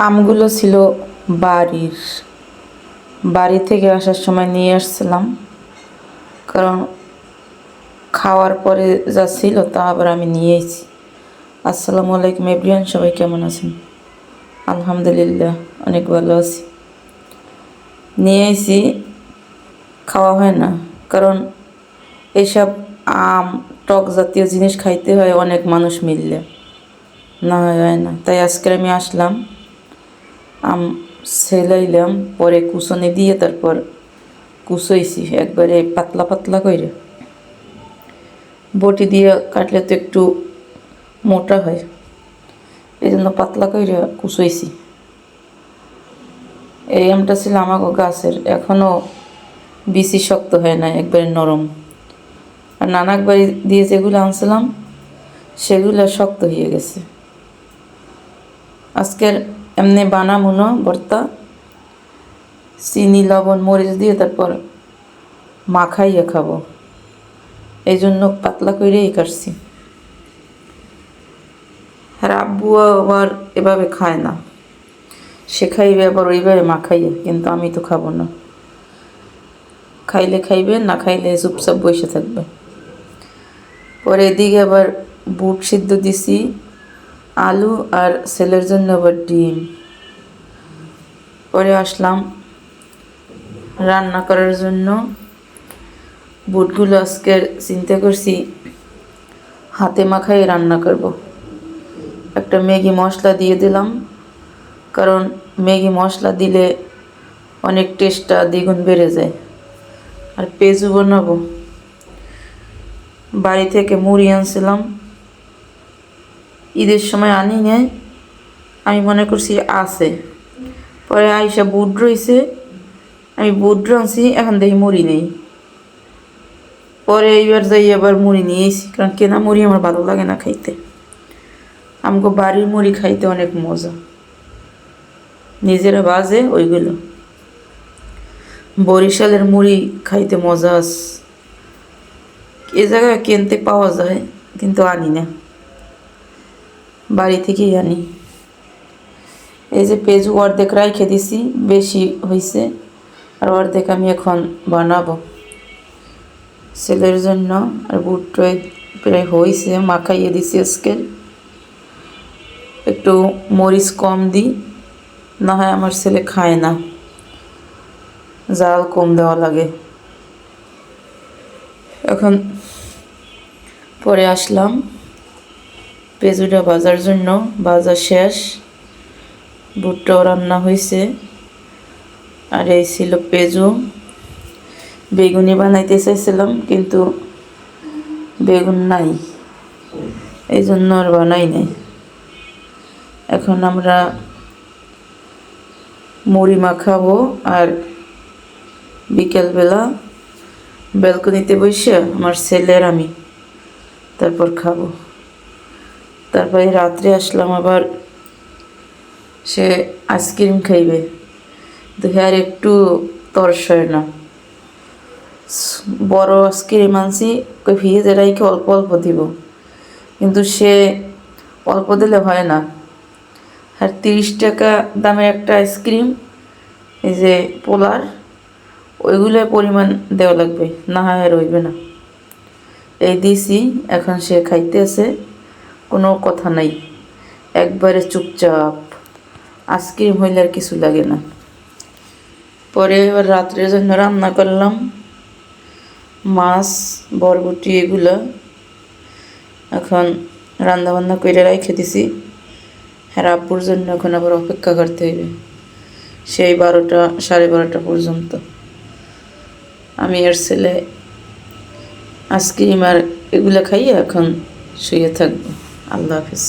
আমগুলো ছিল বাড়ির বাড়ি থেকে আসার সময় নিয়ে আসছিলাম, কারণ খাওয়ার পরে যা ছিল তা আবার আমি নিয়ে এসেছি। আসসালামু আলাইকুম এভরিওয়ান, সবাই কেমন আছেন? আলহামদুলিল্লাহ অনেক ভালো আছি। নিয়ে এসেছি, খাওয়া হয় না, কারণ এইসব আম টক জাতীয় জিনিস খাইতে হয় অনেক মানুষ মিললে, না হয় না। তাই আজকে আমি আসলাম, আম সেলাইলাম, পরে কুচনি দিয়ে তারপর কুচইছি একবারে পাতলা পাতলা করে। বটি দিয়ে কাটলে তো একটু মোটা হয়, এই জন্য পাতলা করে কুচইছি। এই আমটা ছিল আমাকে গাছের, এখনও বেশি শক্ত হয় না, একবারে নরম। আর নানাক বাড়ি দিয়ে যেগুলো আনছিলাম সেগুলো শক্ত হয়ে গেছে। আজকের এমনি বানাবো না ভর্তা, চিনি লবণ মরিচ দিয়ে তারপর মাখাইয়ে খাবো, এই জন্য পাতলা করেই কাটছি। আর আব্বু আবার এভাবে খায় না, সে খাইবে আবার ওইভাবে মাখাইয়ে, কিন্তু আমি তো খাবো না। খাইলে খাইবে, না খাইলে চুপচাপ বসে থাকবে। পরে এদিকে আবার বুট সিদ্ধ দিছি, আলু আর ছেলের জন্য আবার ডিম। পরে আসলাম রান্না করার জন্য। বুটগুলো আজকে চিন্তা করছি হাতে মাখাই রান্না করব। একটা ম্যাগি মশলা দিয়ে দিলাম, কারণ ম্যাগি মশলা দিলে অনেক টেস্টটা দ্বিগুণ বেড়ে যায়। আর পেঁয়াজু বানাবো, বাড়ি থেকে মুড়ি আনছিলাম, ঈদের সময় আনি নাই, আমি মনে করছি আছে। পরে আইসা বুট রইছে, আমি বুট আনছি, এখন দেখি মুড়ি নেই। পরে এইবার যাই আবার মুড়ি নিয়ে এসি, কারণ কেনা মুড়ি আমার ভালো লাগে না খাইতে। আমাকে বাড়ির মুড়ি খাইতে অনেক মজা, নিজেরা বাজে ওইগুলো। বরিশালের মুড়ি খাইতে মজা আছে, এ জায়গায় কিনতে পাওয়া যায়, কিন্তু আনি না, বাড়ি থেকেই আনি। এই যে পেঁয়াজ অর্ধেক রাইখে দিছি, বেশি হয়েছে, আর অর্ধেক আমি এখন বানাবো ছেলের জন্য। আর বুটটাই প্রায় হয়েছে, মাখাইয়ে দিছি আজকে। একটু মরিচ কম দিই, না হয় আমার ছেলে খায় না, জাল কম দেওয়া লাগে। এখন পরে আসলাম পেঁয়াজুটা ভাজার জন্য, ভাজা শেষ, বুটটাও রান্না হয়েছে। আর এই ছিল পেঁয়াজু। বেগুনি বানাইতে চাইছিলাম, কিন্তু বেগুন নাই, এই জন্য আর বানাই নাই। এখন আমরা মুড়ি মাখাবো, আর বিকেলবেলা ব্যালকনিতে বসে আমার ছেলের আমি তারপর খাবো। তারপরে রাত্রে আসলাম, আবার সে আইসক্রিম খাইবে, তো আর একটু তরস হয় না। বড় আইসক্রিম আনছি, ফ্রিজে রাইখে অল্প অল্প দিব, কিন্তু সে অল্প দিলে হয় না। আর 30 টাকা দামের একটা আইসক্রিম, এই যে পোলার, ওইগুলো পরিমাণ দেওয়া লাগবে, না হয় আর হইবে না। এই দিছি, এখন সে খাইতে আছে, কোনো কথা নাই, একবারে চুপচাপ। আইসক্রিম হইলে আর কিছু লাগে না। পরে এবার রাত্রের জন্য রান্না করলাম মাছ, বরবটি, এগুলো এখন রান্না বান্না করে রেখে দিছি। হ্যাঁ, আব্বুর জন্য এখন আবার অপেক্ষা করতে হইবে সেই 12টা সাড়ে 12টা পর্যন্ত। আমি আর ছেলে আইসক্রিম আর এগুলো খাইয়ে এখন শুয়ে থাকবো। আল্লাহ হাফিজ।